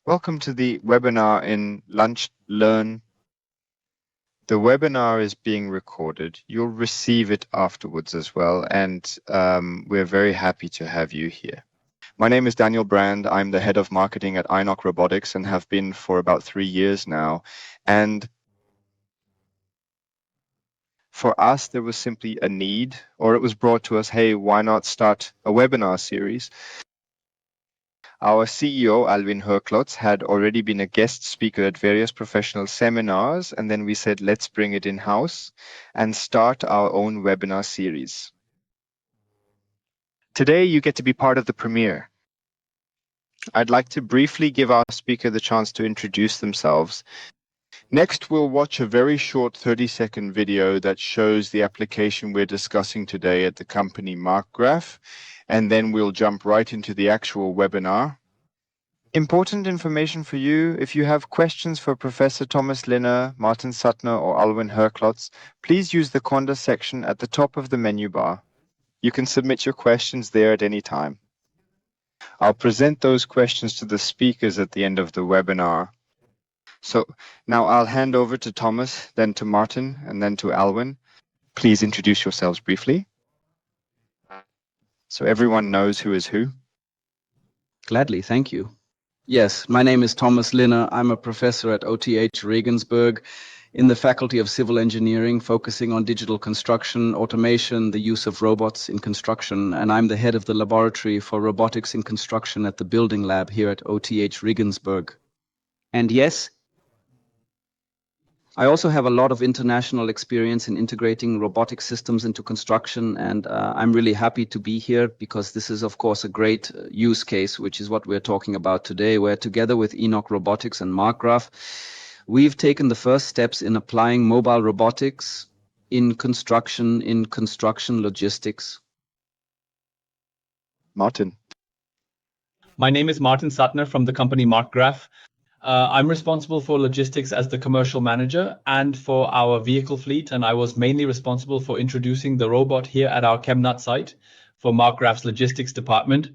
Welcome to the webinar in Lunch Learn. The webinar is being recorded. You'll receive it afterwards as well, and we're very happy to have you here. My name is Daniel Brand. I'm the head of marketing at Innok Robotics and have been for about 3 years now. And for us, there was simply a need, or it was brought to us, hey, why not start a webinar series? Our CEO, Alvin Herklotz, had already been a guest speaker at various professional seminars, and then we said, let's bring it in-house and start our own webinar series. Today, you get to be part of the premiere. I'd like to briefly give our speaker the chance to introduce themselves. Next, we'll watch a very short 30-second video that shows the application we're discussing today at the company Markgraf, and then we'll jump right into the actual webinar. Important information for you: if you have questions for Professor Thomas Linner, Martin Suttner, or Alvin Herklotz, please use the Conda section at the top of the menu bar. You can submit your questions there at any time. I'll present those questions to the speakers at the end of the webinar. So now I'll hand over to Thomas, then to Martin, and then to Alvin. Please introduce yourselves briefly, so everyone knows who is who. Gladly, thank you. Yes, my name is Thomas Linner. I'm a professor at OTH Regensburg in the Faculty of Civil Engineering, focusing on digital construction, automation, the use of robots in construction, and I'm the head of the Laboratory for Robotics in Construction at the Building Lab here at OTH Regensburg. And yes, I also have a lot of international experience in integrating robotic systems into construction, and I'm really happy to be here because this is, of course, a great use case, which is what we're talking about today, where together with Innok Robotics and Markgraf, we've taken the first steps in applying mobile robotics in construction logistics. Martin. My name is Martin Suttner from the company Markgraf. I'm responsible for logistics as the commercial manager and for our vehicle fleet, and I was mainly responsible for introducing the robot here at our Chemnat site for Markgraf's logistics department.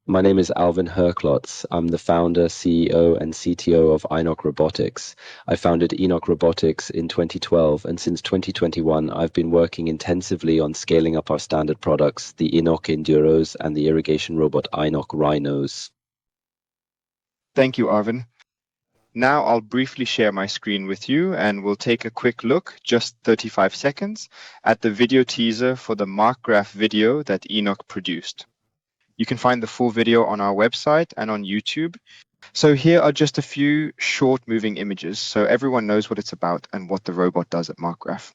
My name is Alvin Herklotz. I'm the founder, CEO, and CTO of Innok Robotics. I founded Innok Robotics in 2012, and since 2021, I've been working intensively on scaling up our standard products, the Innok INDUROS and the irrigation robot Innok Rhinos. Thank you, Arvin. Now I'll briefly share my screen with you, and we'll take a quick look, just 35 seconds, at the video teaser for the Markgraf video that Innok produced. You can find the full video on our website and on YouTube. So here are just a few short moving images so everyone knows what it's about and what the robot does at Markgraf.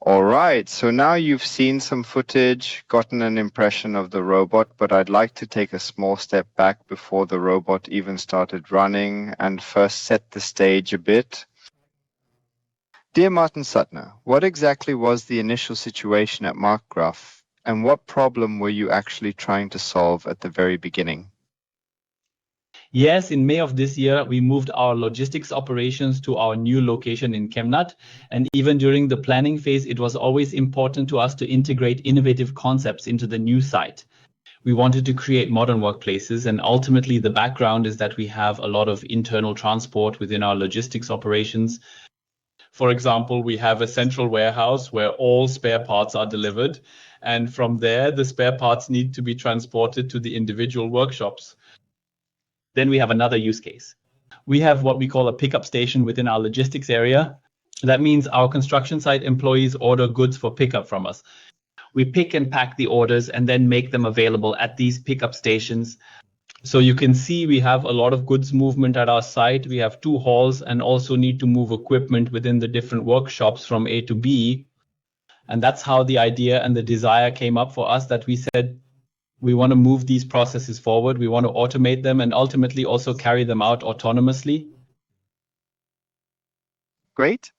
All right, so now you've seen some footage, gotten an impression of the robot, but I'd like to take a small step back before the robot even started running and first set the stage a bit. Dear Martin Suttner, what exactly was the initial situation at Markgraf, and what problem were you actually trying to solve at the very beginning? Yes, in May of this year, we moved our logistics operations to our new location in Chemnat. And even during the planning phase, it was always important to us to integrate innovative concepts into the new site. We wanted to create modern workplaces, and ultimately the background is that we have a lot of internal transport within our logistics operations. For example, we have a central warehouse where all spare parts are delivered, and from there, the spare parts need to be transported to the individual workshops. Then we have another use case. We have what we call a pickup station within our logistics area. That means our construction site employees order goods for pickup from us. We pick and pack the orders and then make them available at these pickup stations. So you can see we have a lot of goods movement at our site. We have 2 halls and also need to move equipment within the different workshops from A to B. And that's how the idea and the desire came up for us, that we said we want to move these processes forward. We want to automate them and ultimately also carry them out autonomously. Great.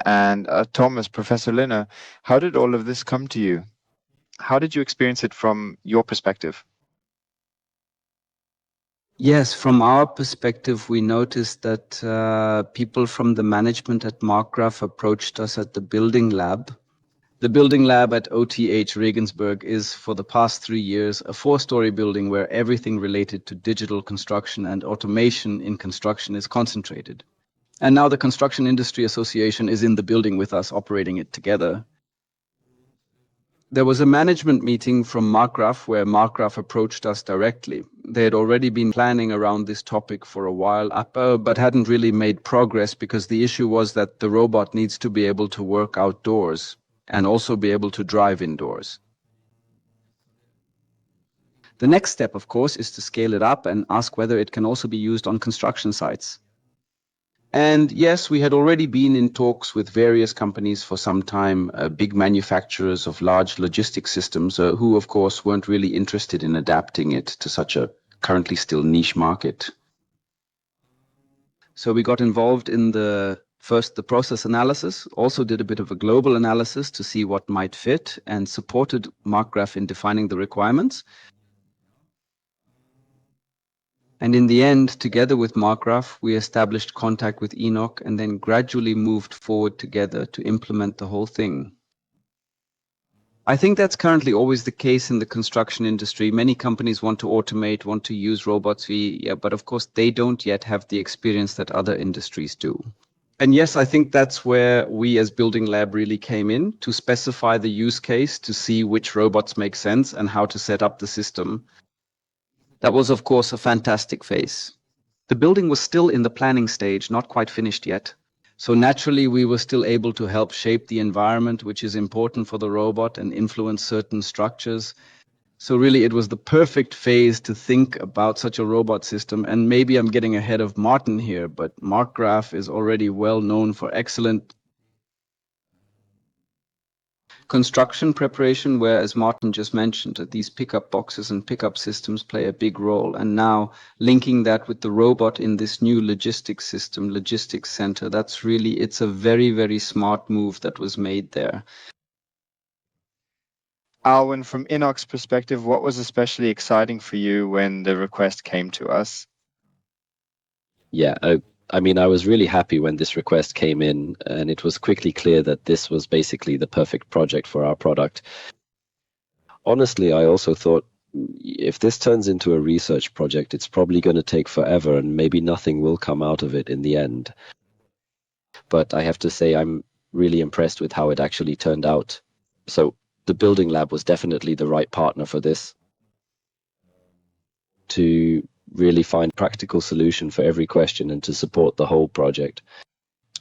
And Thomas, Professor Linner, how did all of this come to you? How did you experience it from your perspective? Yes, from our perspective, we noticed that people from the management at Markgraf approached us at the building lab. The building lab at OTH Regensburg is, for the past 3 years, a 4-story building where everything related to digital construction and automation in construction is concentrated. And now the Construction Industry Association is in the building with us, operating it together. There was a management meeting from Markgraf where Markgraf approached us directly. They had already been planning around this topic for a while, but hadn't really made progress because the issue was that the robot needs to be able to work outdoors and also be able to drive indoors. The next step, of course, is to scale it up and ask whether it can also be used on construction sites. And yes, we had already been in talks with various companies for some time, big manufacturers of large logistics systems, who of course weren't really interested in adapting it to such a currently still niche market. So we got involved in the process analysis, also did a bit of a global analysis to see what might fit, and supported Markgraf in defining the requirements. And in the end, together with Markgraf, we established contact with Innok and then gradually moved forward together to implement the whole thing. I think that's currently always the case in the construction industry. Many companies want to automate, want to use robots, but of course they don't yet have the experience that other industries do. And yes, I think that's where we as Building Lab really came in, to specify the use case, to see which robots make sense and how to set up the system. That was, of course, a fantastic phase. The building was still in the planning stage, not quite finished yet. So naturally, we were still able to help shape the environment, which is important for the robot, and influence certain structures. So really, it was the perfect phase to think about such a robot system. And maybe I'm getting ahead of Martin here, but Markgraf is already well known for excellent construction preparation, where, as Martin just mentioned, that these pickup boxes and pickup systems play a big role. And now linking that with the robot in this new logistics system, logistics center, it's a very, very smart move that was made there. Alwyn, from Innok's perspective, what was especially exciting for you when the request came to us? Yeah, I mean, I was really happy when this request came in, and it was quickly clear that this was basically the perfect project for our product. Honestly, I also thought, if this turns into a research project, it's probably going to take forever and maybe nothing will come out of it in the end. But I have to say, I'm really impressed with how it actually turned out. So the Building Lab was definitely the right partner for this, to really find a practical solution for every question and to support the whole project,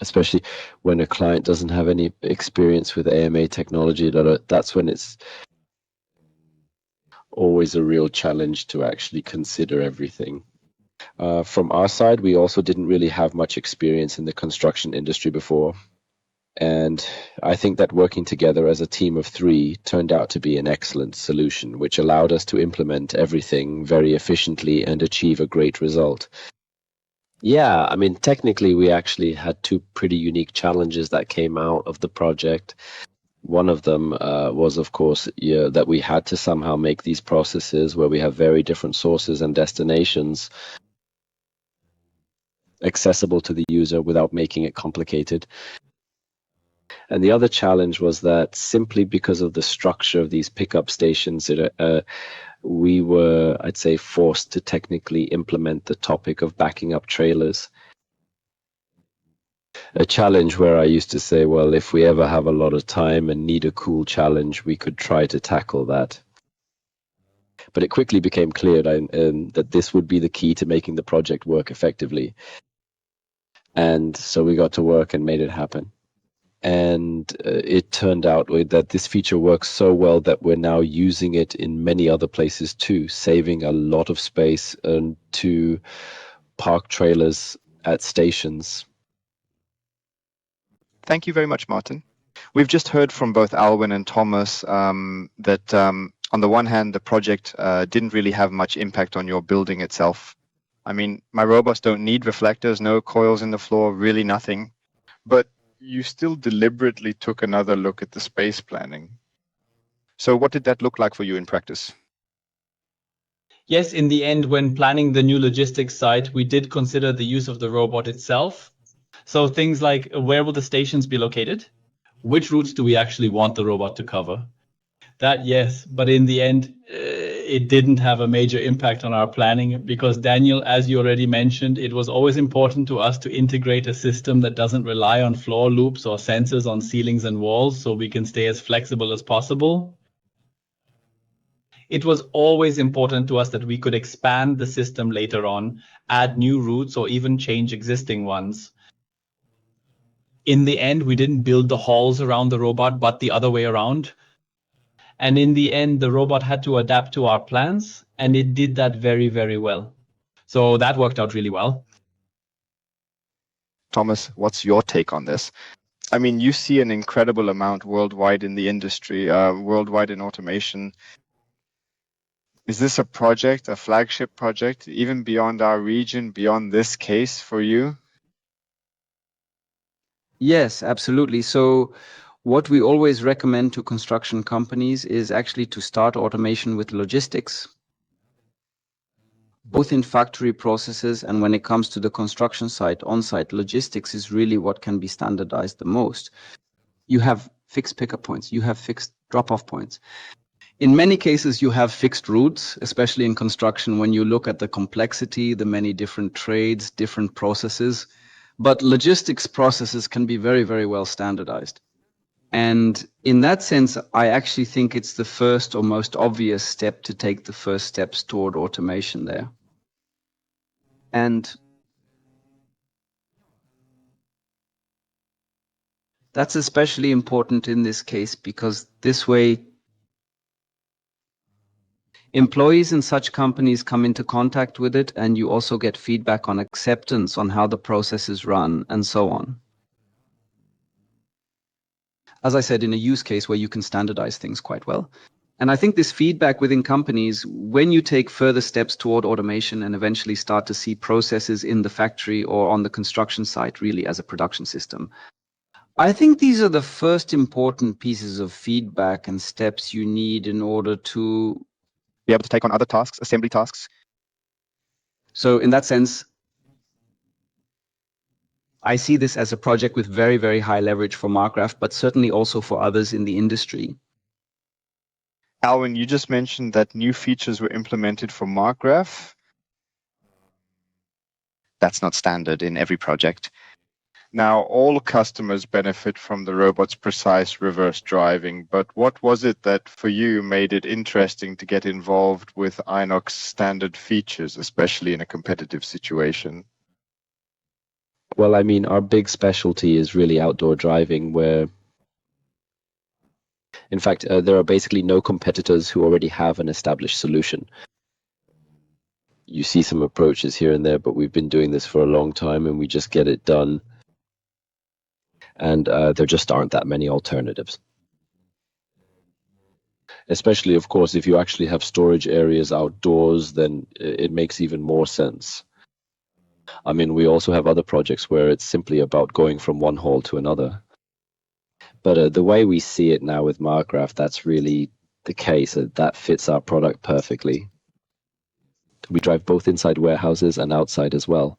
especially when a client doesn't have any experience with AMA technology. That's when it's always a real challenge to actually consider everything. From our side, we also didn't really have much experience in the construction industry before. And I think that working together as a team of 3 turned out to be an excellent solution, which allowed us to implement everything very efficiently and achieve a great result. Yeah, I mean, technically, we actually had 2 pretty unique challenges that came out of the project. One of them was, of course, that we had to somehow make these processes where we have very different sources and destinations accessible to the user without making it complicated. And the other challenge was that simply because of the structure of these pickup stations, we were, I'd say, forced to technically implement the topic of backing up trailers. A challenge where I used to say, well, if we ever have a lot of time and need a cool challenge, we could try to tackle that. But it quickly became clear that this would be the key to making the project work effectively. And so we got to work and made it happen. And it turned out that this feature works so well that we're now using it in many other places too, saving a lot of space to park trailers at stations. Thank you very much, Martin. We've just heard from both Alwyn and Thomas that on the one hand, the project didn't really have much impact on your building itself. I mean, my robots don't need reflectors, no coils in the floor, really nothing. But you still deliberately took another look at the space planning. So what did that look like for you in practice? Yes, in the end, when planning the new logistics site, we did consider the use of the robot itself. So things like where will the stations be located? Which routes do we actually want the robot to cover? That, yes, but in the end, it didn't have a major impact on our planning because, Daniel, as you already mentioned, it was always important to us to integrate a system that doesn't rely on floor loops or sensors on ceilings and walls so we can stay as flexible as possible. It was always important to us that we could expand the system later on, add new routes, or even change existing ones. In the end, we didn't build the halls around the robot, but the other way around. And in the end, the robot had to adapt to our plans, and it did that very, very well. So that worked out really well. Thomas, what's your take on this? I mean, you see an incredible amount worldwide in the industry, worldwide in automation. Is this a project, a flagship project, even beyond our region, beyond this case for you? Yes, absolutely. So what we always recommend to construction companies is actually to start automation with logistics, both in factory processes and when it comes to the construction site, on-site logistics is really what can be standardized the most. You have fixed pickup points, you have fixed drop-off points. In many cases, you have fixed routes, especially in construction, when you look at the complexity, the many different trades, different processes. But logistics processes can be very, very well standardized. And in that sense, I actually think it's the first or most obvious step to take the first steps toward automation there. And that's especially important in this case because this way, employees in such companies come into contact with it, and you also get feedback on acceptance on how the process is run and so on. As I said, in a use case where you can standardize things quite well. And I think this feedback within companies, when you take further steps toward automation and eventually start to see processes in the factory or on the construction site really as a production system, I think these are the first important pieces of feedback and steps you need in order to Be able to take on other tasks, assembly tasks? So in that sense, I see this as a project with very, very high leverage for Markgraf, but certainly also for others in the industry. Alwyn, you just mentioned that new features were implemented for Markgraf. That's not standard in every project. Now, all customers benefit from the robot's precise reverse driving, but what was it that for you made it interesting to get involved with Innok's standard features, especially in a competitive situation? Well, I mean, our big specialty is really outdoor driving, where, in fact, there are basically no competitors who already have an established solution. You see some approaches here and there, but we've been doing this for a long time and we just get it done. And there just aren't that many alternatives. Especially, of course, if you actually have storage areas outdoors, then it makes even more sense. I mean, we also have other projects where it's simply about going from one hall to another. But the way we see it now with Markgraf, that's really the case. That fits our product perfectly. We drive both inside warehouses and outside as well.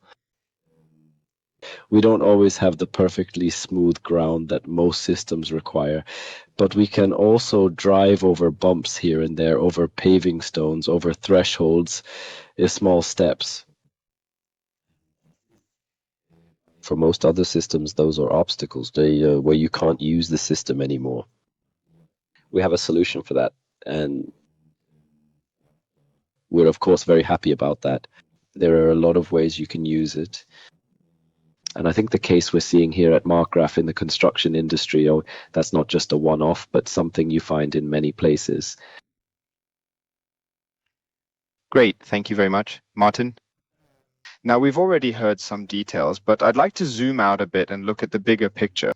We don't always have the perfectly smooth ground that most systems require, but we can also drive over bumps here and there, over paving stones, over thresholds, small steps. For most other systems, those are obstacles where you can't use the system anymore. We have a solution for that, and we're, of course, very happy about that. There are a lot of ways you can use it. And I think the case we're seeing here at Markgraf in the construction industry, that's not just a one-off, but something you find in many places. Great, thank you very much. Martin? Now, we've already heard some details, but I'd like to zoom out a bit and look at the bigger picture.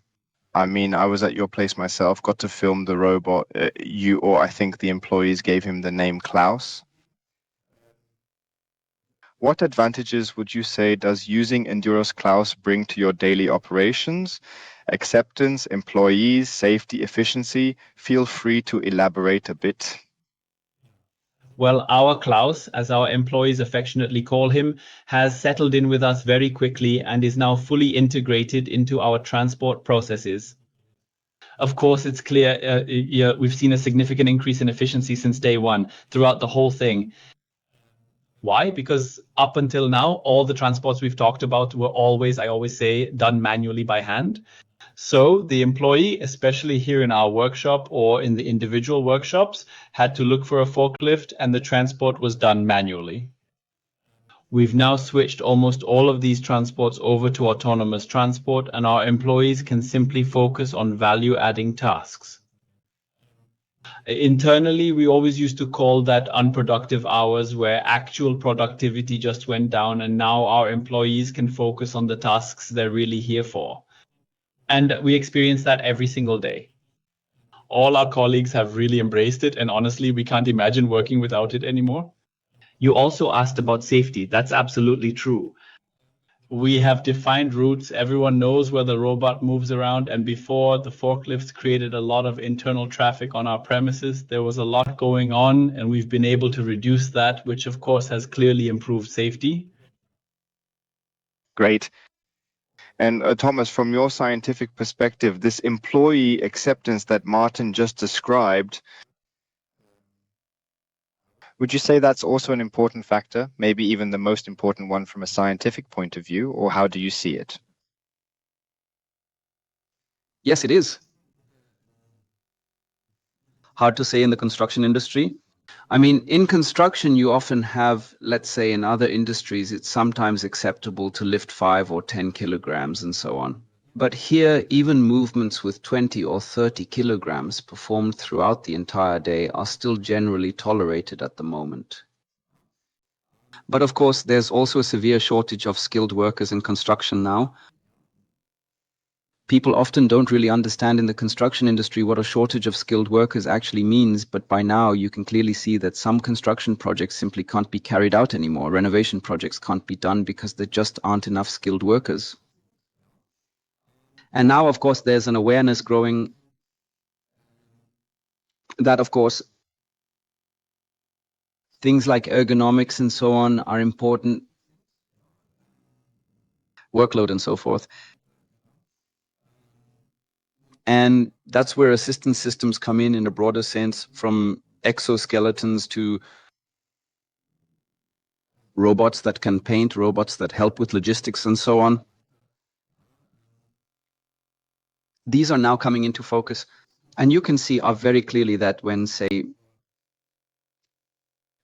I mean, I was at your place myself, got to film the robot. I think the employees gave him the name Klaus. What advantages would you say does using INDUROS Klaus bring to your daily operations? Acceptance, employees, safety, efficiency? Feel free to elaborate a bit. Well, our Klaus, as our employees affectionately call him, has settled in with us very quickly and is now fully integrated into our transport processes. Of course, it's clear we've seen a significant increase in efficiency since day one throughout the whole thing. Why? Because up until now, all the transports we've talked about were always, I always say, done manually by hand. So the employee, especially here in our workshop or in the individual workshops, had to look for a forklift and the transport was done manually. We've now switched almost all of these transports over to autonomous transport, and our employees can simply focus on value-adding tasks. Internally, we always used to call that unproductive hours, where actual productivity just went down, and now our employees can focus on the tasks they're really here for. And we experience that every single day. All our colleagues have really embraced it, and honestly, we can't imagine working without it anymore. You also asked about safety. That's absolutely true. We have defined routes. Everyone knows where the robot moves around. And before, the forklifts created a lot of internal traffic on our premises. There was a lot going on, and we've been able to reduce that, which of course has clearly improved safety. Great. And Thomas, from your scientific perspective, this employee acceptance that Martin just described, would you say that's also an important factor, maybe even the most important one from a scientific point of view, or how do you see it? Yes, it is. Hard to say in the construction industry. I mean, in construction, you often have, let's say in other industries, it's sometimes acceptable to lift 5 or 10 kilograms and so on. But here, even movements with 20 or 30 kilograms performed throughout the entire day are still generally tolerated at the moment. But of course, there's also a severe shortage of skilled workers in construction now. People often don't really understand in the construction industry what a shortage of skilled workers actually means, but by now you can clearly see that some construction projects simply can't be carried out anymore. Renovation projects can't be done because there just aren't enough skilled workers. And now, of course, there's an awareness growing that, of course, things like ergonomics and so on are important, workload and so forth. And that's where assistance systems come in a broader sense, from exoskeletons to robots that can paint, robots that help with logistics and so on. These are now coming into focus. And you can see very clearly that when, say,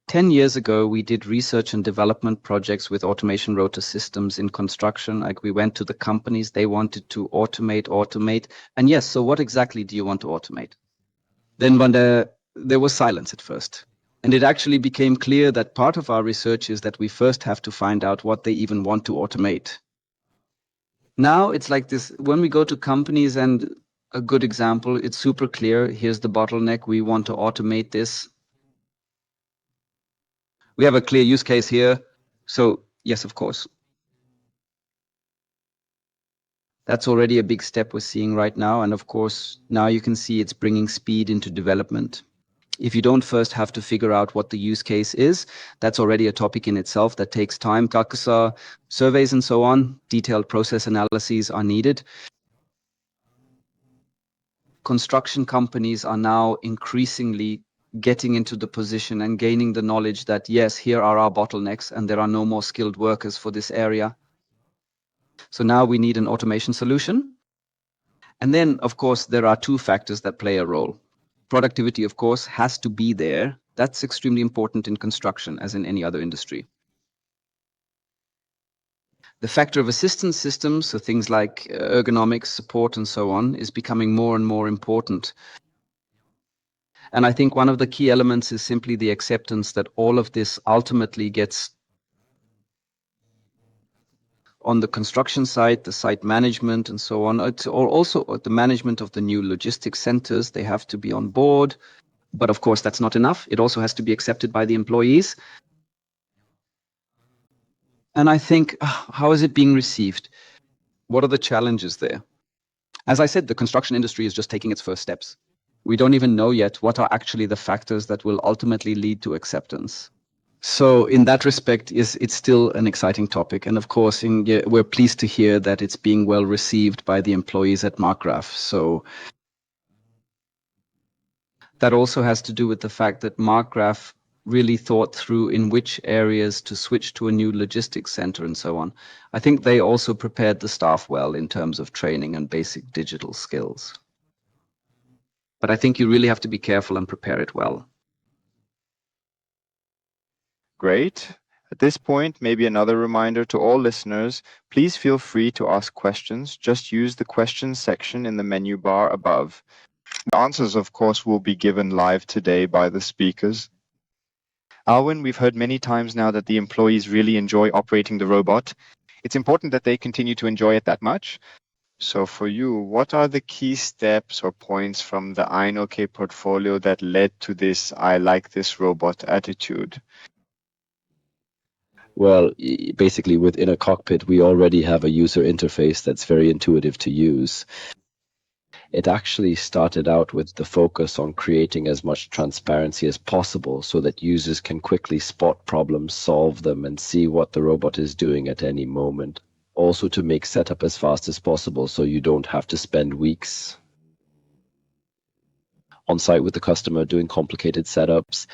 10 years ago, we did research and development projects with automation rotor systems in construction. Like we went to the companies, they wanted to automate. And yes, so what exactly do you want to automate? Then when there was silence at first. And it actually became clear that part of our research is that we first have to find out what they even want to automate. Now it's like this, when we go to companies, and a good example, it's super clear, here's the bottleneck, we want to automate this. We have a clear use case here, so yes, of course. That's already a big step we're seeing right now, and of course, now you can see it's bringing speed into development. If you don't first have to figure out what the use case is, that's already a topic in itself that takes time. Kakusa surveys and so on, detailed process analyses are needed. Construction companies are now increasingly getting into the position and gaining the knowledge that, yes, here are our bottlenecks and there are no more skilled workers for this area. So now we need an automation solution. And then, of course, there are two factors that play a role. Productivity, of course, has to be there. That's extremely important in construction, as in any other industry. The factor of assistance systems, so things like ergonomics, support, and so on, is becoming more and more important. And I think one of the key elements is simply the acceptance that all of this ultimately gets on the construction site, the site management and so on. It's also the management of the new logistics centers. They have to be on board. But of course, that's not enough. It also has to be accepted by the employees. And I think, how is it being received? What are the challenges there? As I said, the construction industry is just taking its first steps. We don't even know yet what are actually the factors that will ultimately lead to acceptance. So in that respect, it's still an exciting topic. And of course, we're pleased to hear that it's being well received by the employees at Markgraf. So that also has to do with the fact that Markgraf really thought through in which areas to switch to a new logistics center and so on. I think they also prepared the staff well in terms of training and basic digital skills. But I think you really have to be careful and prepare it well. Great. At this point, maybe another reminder to all listeners, please feel free to ask questions. Just use the questions section in the menu bar above. The answers, of course, will be given live today by the speakers. Alwyn, we've heard many times now that the employees really enjoy operating the robot. It's important that they continue to enjoy it that much. So for you, what are the key steps or points from the INOK portfolio that led to this "I like this robot" attitude? Well, basically with InnokCockpit, we already have a user interface that's very intuitive to use. It actually started out with the focus on creating as much transparency as possible so that users can quickly spot problems, solve them, and see what the robot is doing at any moment. Also to make setup as fast as possible so you don't have to spend weeks on site with the customer doing complicated setups.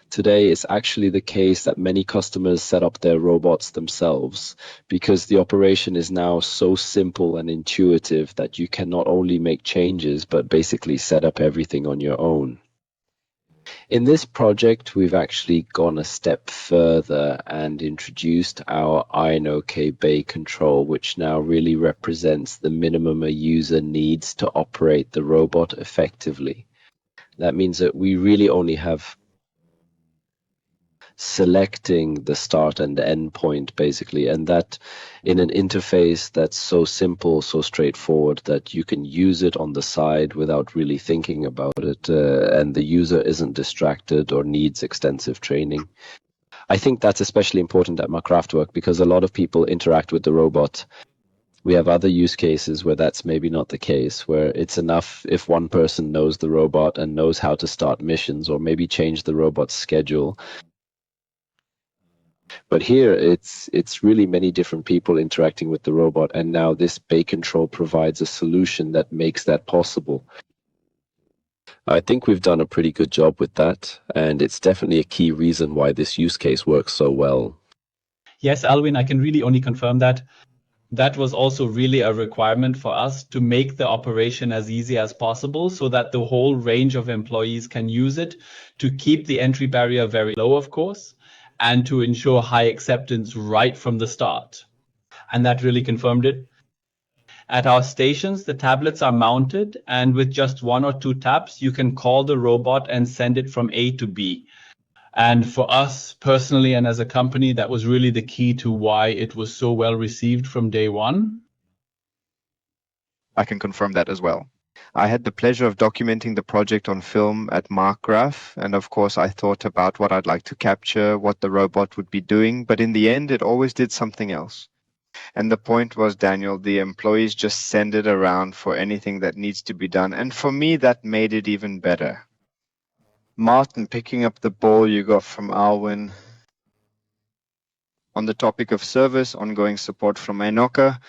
Today, it's actually the case that many customers set up their robots themselves because the operation is now so simple and intuitive that you can not only make changes, but basically set up everything on your own. In this project, we've actually gone a step further and introduced our INOK Bay control, which now really represents the minimum a user needs to operate the robot effectively. That means that we really only have selecting the start and end point, basically, and that in an interface that's so simple, so straightforward that you can use it on the side without really thinking about it, and the user isn't distracted or needs extensive training. I think that's especially important at Markgraf because a lot of people interact with the robot. We have other use cases where that's maybe not the case, where it's enough if one person knows the robot and knows how to start missions or maybe change the robot's schedule. But here, it's really many different people interacting with the robot, and now this Bay control provides a solution that makes that possible. I think we've done a pretty good job with that, and it's definitely a key reason why this use case works so well. Yes, Alwyn, I can really only confirm that. That was also really a requirement for us to make the operation as easy as possible so that the whole range of employees can use it, to keep the entry barrier very low, of course, and to ensure high acceptance right from the start. And that really confirmed it. At our stations, the tablets are mounted, and with just 1 or 2 taps, you can call the robot and send it from A to B. And for us personally and as a company, that was really the key to why it was so well received from day one. I can confirm that as well. I had the pleasure of documenting the project on film at Markgraf, and of course I thought about what I'd like to capture, what the robot would be doing, but in the end it always did something else. And the point was, Daniel, the employees just send it around for anything that needs to be done, and for me that made it even better. Martin, picking up the ball you got from Alwyn on the topic of service, ongoing support from Innok.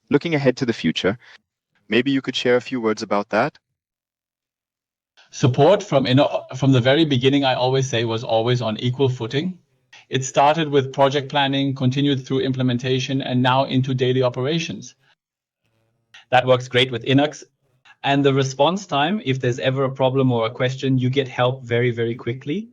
Looking ahead to the future, maybe you could share a few words about that? Support from the very beginning, I always say, was always on equal footing. It started with project planning, continued through implementation, and now into daily operations. That works great with Innok. And the response time, if there's ever a problem or a question, you get help very, very quickly.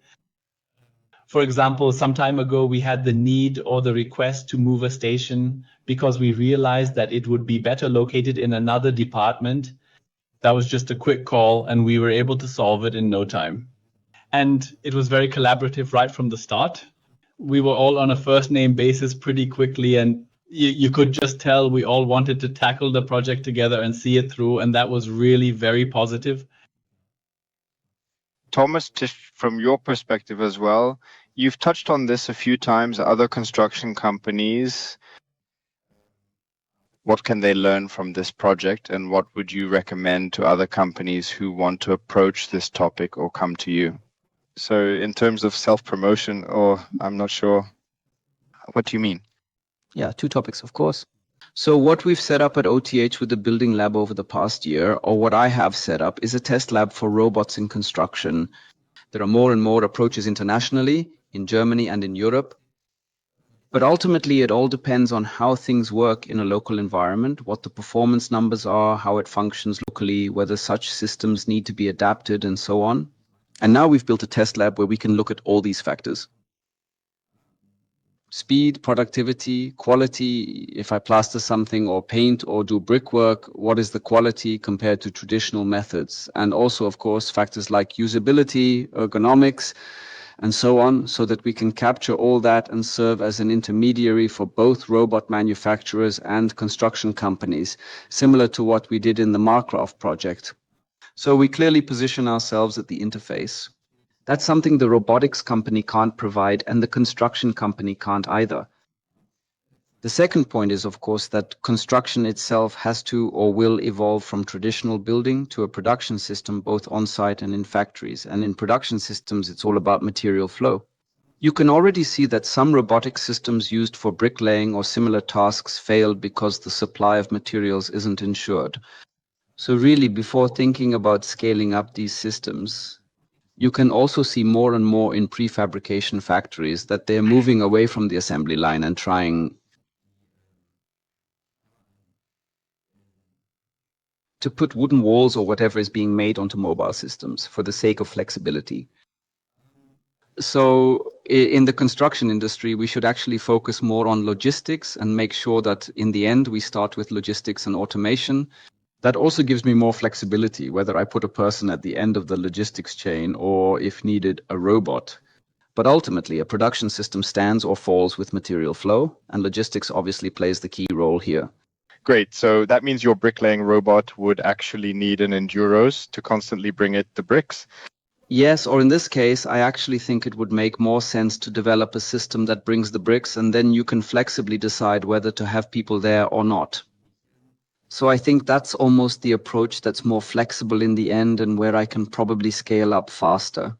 For example, some time ago, we had the need or the request to move a station because we realized that it would be better located in another department. That was just a quick call, and we were able to solve it in no time. And it was very collaborative right from the start. we were all on a first name basis pretty quickly, and you could just tell we all wanted to tackle the project together and see it through, and that was really very positive. Thomas, just from your perspective as well, you've touched on this a few times, other construction companies. What can they learn from this project, and what would you recommend to other companies who want to approach this topic or come to you? So in terms of self-promotion, or I'm not sure, what do you mean? Yeah, two topics, of course. So what we've set up at OTH with the building lab over the past year, or what I have set up, is a test lab for robots in construction. There are more and more approaches internationally, in Germany and in Europe. But ultimately, it all depends on how things work in a local environment, what the performance numbers are, how it functions locally, whether such systems need to be adapted, and so on. And now we've built a test lab where we can look at all these factors. Speed, productivity, quality. If I plaster something or paint or do brickwork, what is the quality compared to traditional methods? And also, of course, factors like usability, ergonomics, and so on, so that we can capture all that and serve as an intermediary for both robot manufacturers and construction companies, similar to what we did in the Markgraf project. So we clearly position ourselves at the interface. That's something the robotics company can't provide, and the construction company can't either. The second point is, of course, that construction itself has to or will evolve from traditional building to a production system, both on-site and in factories. And in production systems, it's all about material flow. You can already see that some robotic systems used for bricklaying or similar tasks failed because the supply of materials isn't ensured. So really, before thinking about scaling up these systems, you can also see more and more in prefabrication factories that they're moving away from the assembly line and trying to put wooden walls or whatever is being made onto mobile systems for the sake of flexibility. So in the construction industry, we should actually focus more on logistics and make sure that in the end, we start with logistics and automation. That also gives me more flexibility, whether I put a person at the end of the logistics chain or, if needed, a robot. But ultimately, a production system stands or falls with material flow, and logistics obviously plays the key role here. Great. So that means your bricklaying robot would actually need an INDUROS to constantly bring it the bricks? Yes, or in this case, I actually think it would make more sense to develop a system that brings the bricks, and then you can flexibly decide whether to have people there or not. So I think that's almost the approach that's more flexible in the end and where I can probably scale up faster.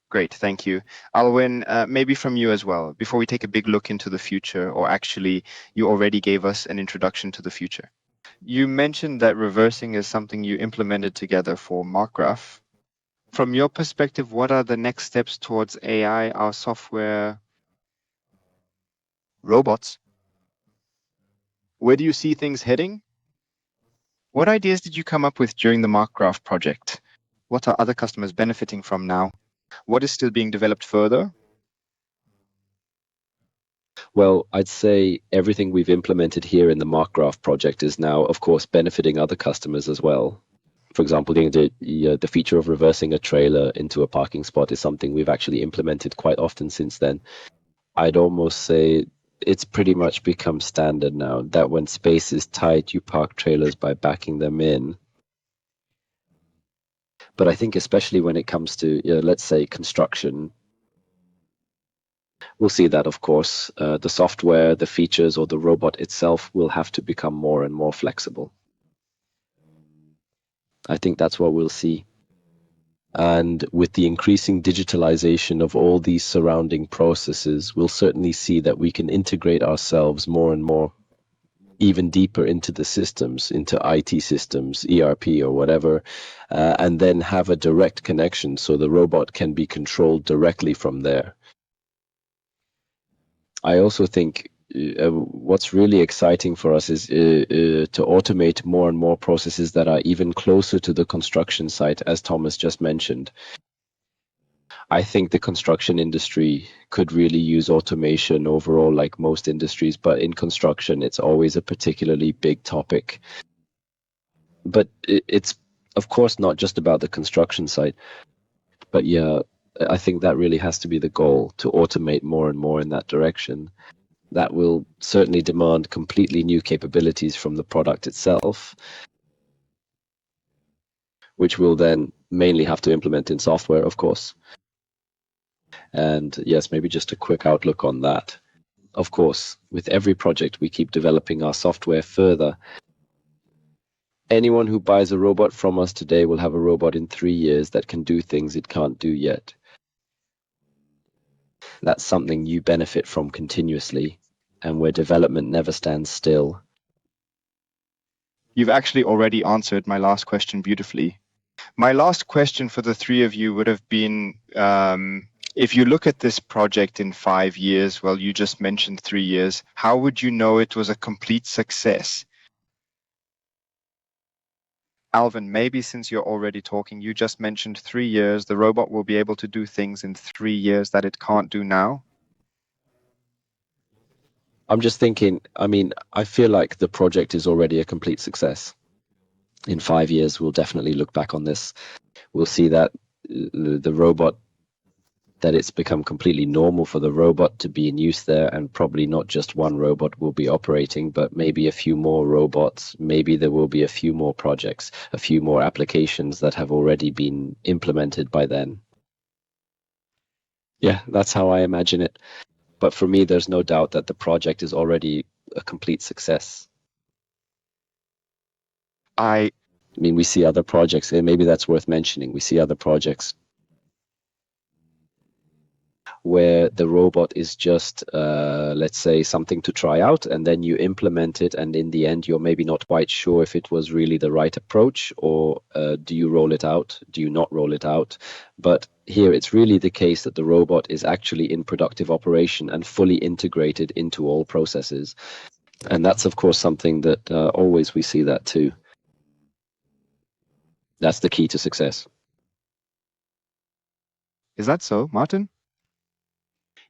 Great, thank you. Alwyn, maybe from you as well, before we take a big look into the future, or actually you already gave us an introduction to the future. You mentioned that reversing is something you implemented together for Markgraf. From your perspective, what are the next steps towards AI, our software, robots? Where do you see things heading? What ideas did you come up with during the Markgraf project? What are other customers benefiting from now? What is still being developed further? Well, I'd say everything we've implemented here in the Markgraf project is now, of course, benefiting other customers as well. For example, the feature of reversing a trailer into a parking spot is something we've actually implemented quite often since then. I'd almost say it's pretty much become standard now that when space is tight, you park trailers by backing them in. But I think especially when it comes to, let's say, construction, we'll see that, of course, the software, the features, or the robot itself will have to become more and more flexible. I think that's what we'll see. And with the increasing digitalization of all these surrounding processes, we'll certainly see that we can integrate ourselves more and more, even deeper into the systems, into IT systems, ERP or whatever, and then have a direct connection so the robot can be controlled directly from there. I also think what's really exciting for us is to automate more and more processes that are even closer to the construction site, as Thomas just mentioned. I think the construction industry could really use automation overall, like most industries, but in construction, it's always a particularly big topic. But it's, of course, not just about the construction site. But yeah, I think that really has to be the goal, to automate more and more in that direction. That will certainly demand completely new capabilities from the product itself, which we'll then mainly have to implement in software, of course. And yes, maybe just a quick outlook on that. Of course, with every project, we keep developing our software further. Anyone who buys a robot from us today will have a robot in 3 years that can do things it can't do yet. That's something you benefit from continuously, and where development never stands still. You've actually already answered my last question beautifully. My last question for the three of you would have been, if you look at this project in 5 years, well, you just mentioned 3 years, how would you know it was a complete success? Alvin, maybe since you're already talking, you just mentioned 3 years, the robot will be able to do things in 3 years that it can't do now. I'm just thinking, I feel like the project is already a complete success. In 5 years, we'll definitely look back on this. We'll see that the robot, that it's become completely normal for the robot to be in use there, and probably not just one robot will be operating, but maybe a few more robots. Maybe there will be a few more projects, a few more applications that have already been implemented by then. Yeah, that's how I imagine it. But for me, there's no doubt that the project is already a complete success. I mean, we see other projects, and maybe that's worth mentioning. We see other projects where the robot is just, let's say, something to try out, and then you implement it, and in the end, you're maybe not quite sure if it was really the right approach, or do you roll it out? Do you not roll it out? But here, it's really the case that the robot is actually in productive operation and fully integrated into all processes. And that's, of course, something that always we see that too. That's the key to success. Is that so, Martin?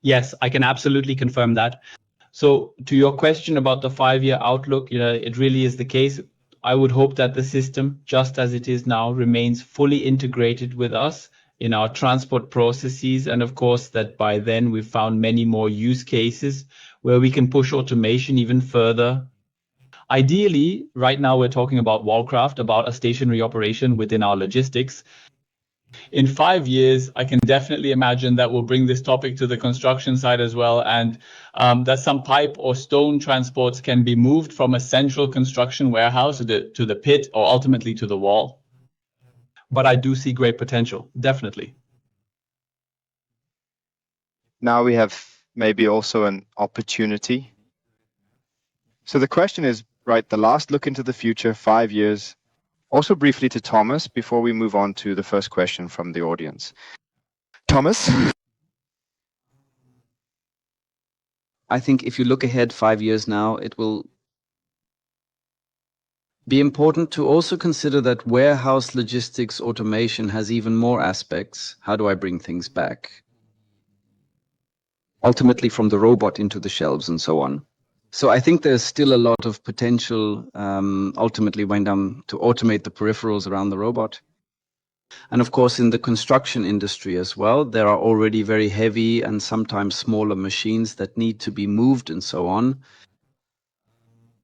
Yes, I can absolutely confirm that. So to your question about the 5-year outlook, it really is the case. I would hope that the system, just as it is now, remains fully integrated with us in our transport processes. And of course, that by then we've found many more use cases where we can push automation even further. Ideally, right now we're talking about Markgraf, about a stationary operation within our logistics. In 5 years, I can definitely imagine that we'll bring this topic to the construction side as well, and that some pipe or stone transports can be moved from a central construction warehouse to the pit or ultimately to the wall. But I do see great potential, definitely. Now we have maybe also an opportunity. So the question is, right, the last look into the future, 5 years. Also briefly to Thomas, before we move on to the first question from the audience. Thomas? I think if you look ahead 5 years now, it will be important to also consider that warehouse logistics automation has even more aspects. How do I bring things back? Ultimately from the robot into the shelves and so on. So I think there's still a lot of potential ultimately when to automate the peripherals around the robot. And of course, in the construction industry as well, there are already very heavy and sometimes smaller machines that need to be moved and so on.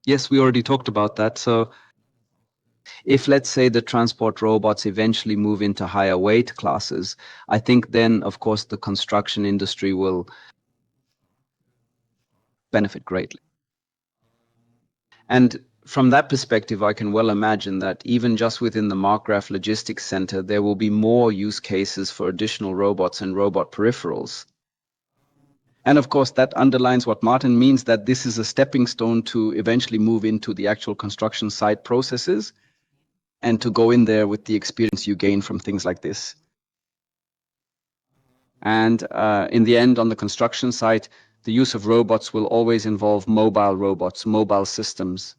Yes, we already talked about that. So if, let's say, the transport robots eventually move into higher weight classes, I think then, of course, the construction industry will benefit greatly. And from that perspective, I can well imagine that even just within the Markgraf Logistics Center, there will be more use cases for additional robots and robot peripherals. And of course, that underlines what Martin means, that this is a stepping stone to eventually move into the actual construction site processes and to go in there with the experience you gain from things like this. And in the end, on the construction site, the use of robots will always involve mobile robots, mobile systems.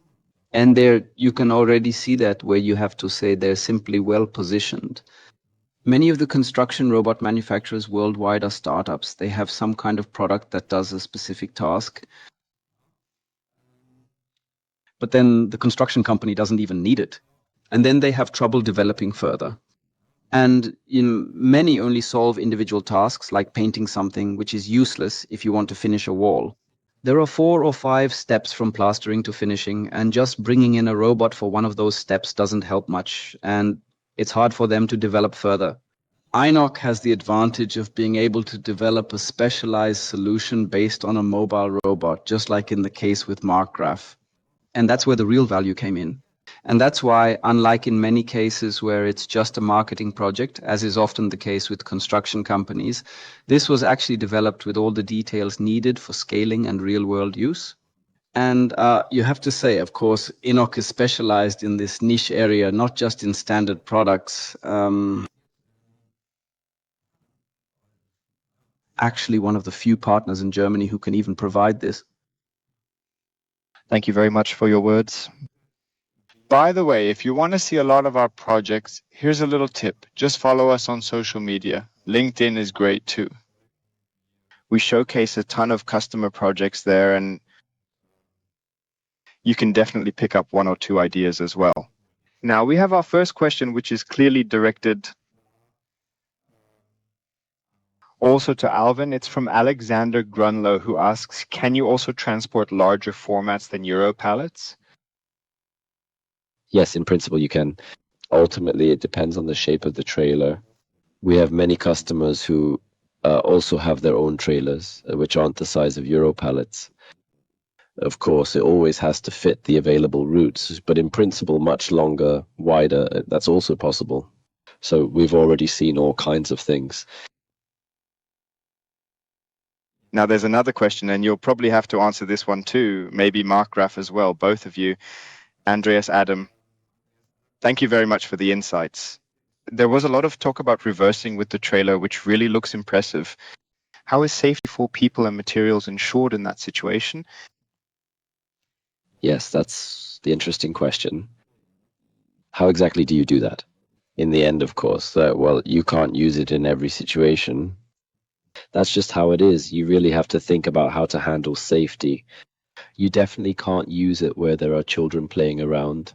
And there you can already see that where you have to say they're simply well positioned. Many of the construction robot manufacturers worldwide are startups. They have some kind of product that does a specific task. But then the construction company doesn't even need it. And then they have trouble developing further. And many only solve individual tasks like painting something, which is useless if you want to finish a wall. There are 4 or 5 steps from plastering to finishing, and just bringing in a robot for one of those steps doesn't help much, and it's hard for them to develop further. Innok has the advantage of being able to develop a specialized solution based on a mobile robot, just like in the case with Markgraf. And that's where the real value came in. And that's why, unlike in many cases where it's just a marketing project, as is often the case with construction companies, this was actually developed with all the details needed for scaling and real-world use. And you have to say, of course, Innok is specialized in this niche area, not just in standard products. Actually, one of the few partners in Germany who can even provide this. Thank you very much for your words. By the way, if you want to see a lot of our projects, here's a little tip. Just follow us on social media. LinkedIn is great too. We showcase a ton of customer projects there, and you can definitely pick up 1 or 2 ideas as well. Now, we have our first question, which is clearly directed also to Alvin. It's from Alexander Grunlow, who asks, can you also transport larger formats than Euro pallets? Yes, in principle you can. Ultimately, it depends on the shape of the trailer. We have many customers who also have their own trailers, which aren't the size of Euro pallets. Of course, it always has to fit the available routes, but in principle, much longer, wider, that's also possible. So we've already seen all kinds of things. Now, there's another question, and you'll probably have to answer this one too, maybe Markgraf as well, both of you. Andreas, Adam, thank you very much for the insights. There was a lot of talk about reversing with the trailer, which really looks impressive. How is safety for people and materials ensured in that situation? Yes, that's the interesting question. How exactly do you do that? In the end, of course, well, you can't use it in every situation. That's just how it is. You really have to think about how to handle safety. You definitely can't use it where there are children playing around.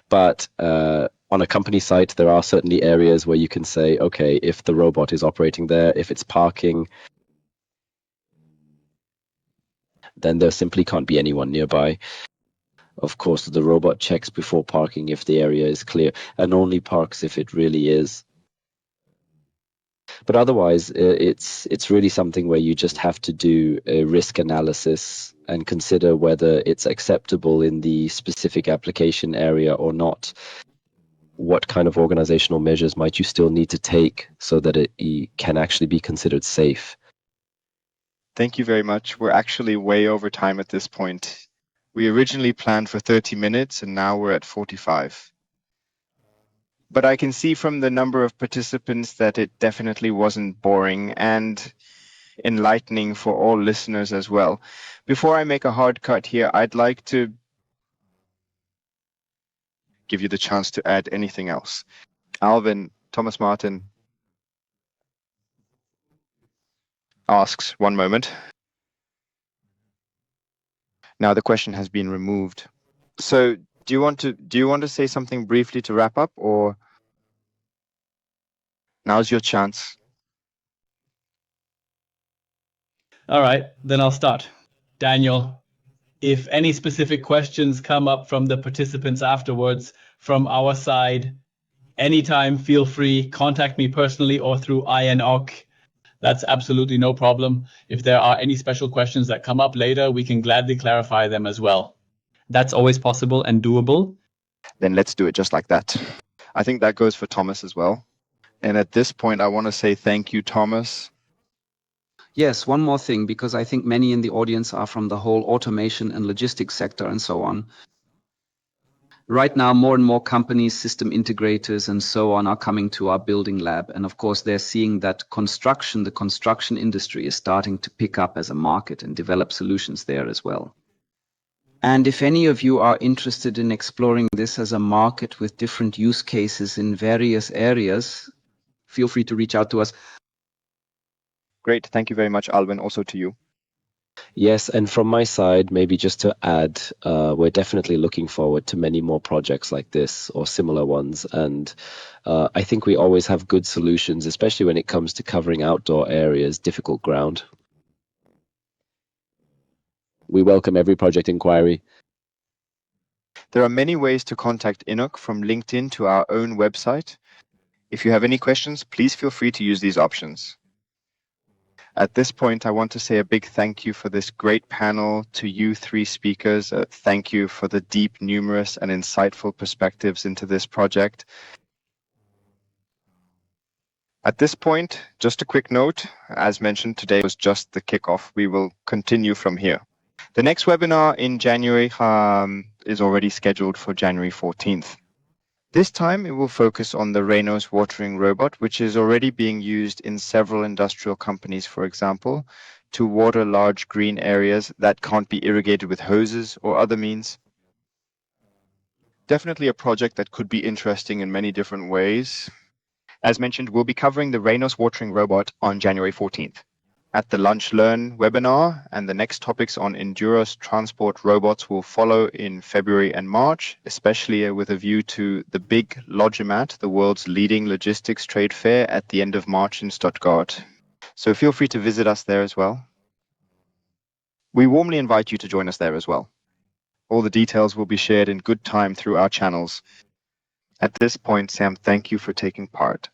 But on a company site, there are certainly areas where you can say, okay, if the robot is operating there, if it's parking, then there simply can't be anyone nearby. Of course, the robot checks before parking if the area is clear and only parks if it really is. But otherwise, it's really something where you just have to do a risk analysis and consider whether it's acceptable in the specific application area or not. What kind of organizational measures might you still need to take so that it can actually be considered safe? Thank you very much. We're actually way over time at this point. We originally planned for 30 minutes, and now we're at 45. But I can see from the number of participants that it definitely wasn't boring and enlightening for all listeners as well. Before I make a hard cut here, I'd like to give you the chance to add anything else. Alvin, Thomas Martin asks, one moment. Now the question has been removed. So do you want to say something briefly to wrap up, or now's your chance? All right, then I'll start. Daniel, if any specific questions come up from the participants afterwards from our side, anytime feel free, contact me personally or through INOC. That's absolutely no problem. If there are any special questions that come up later, we can gladly clarify them as well. That's always possible and doable. Then let's do it just like that. I think that goes for Thomas as well. And at this point, I want to say thank you, Thomas. Yes, one more thing, because I think many in the audience are from the whole automation and logistics sector and so on. Right now, more and more companies, system integrators and so on are coming to our building lab. And of course, they're seeing that the construction industry is starting to pick up as a market and develop solutions there as well. And if any of you are interested in exploring this as a market with different use cases in various areas, feel free to reach out to us. Great. Thank you very much, Alvin. Also to you. Yes, and from my side, maybe just to add, we're definitely looking forward to many more projects like this or similar ones. And I think we always have good solutions, especially when it comes to covering outdoor areas, difficult ground. We welcome every project inquiry. There are many ways to contact Innok, from LinkedIn to our own website. If you have any questions, please feel free to use these options. At this point, I want to say a big thank you for this great panel to you three speakers. Thank you for the deep, numerous, and insightful perspectives into this project. At this point, just a quick note, as mentioned, today was just the kickoff. We will continue from here. The next webinar in January is already scheduled for January 14th. This time it will focus on the Reynos watering robot, which is already being used in several industrial companies, for example, to water large green areas that can't be irrigated with hoses or other means. Definitely a project that could be interesting in many different ways. As mentioned, we'll be covering the Reynos watering robot on January 14th. At the Lunch Learn webinar, and the next topics on INDUROS transport robots will follow in February and March, especially with a view to the big Logimat, the world's leading logistics trade fair, at the end of March in Stuttgart. So feel free to visit us there as well. We warmly invite you to join us there as well. All the details will be shared in good time through our channels. At this point, Sam, thank you for taking part.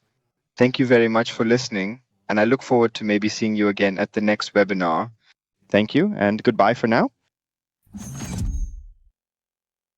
Thank you very much for listening, and I look forward to maybe seeing you again at the next webinar. Thank you, and goodbye for now.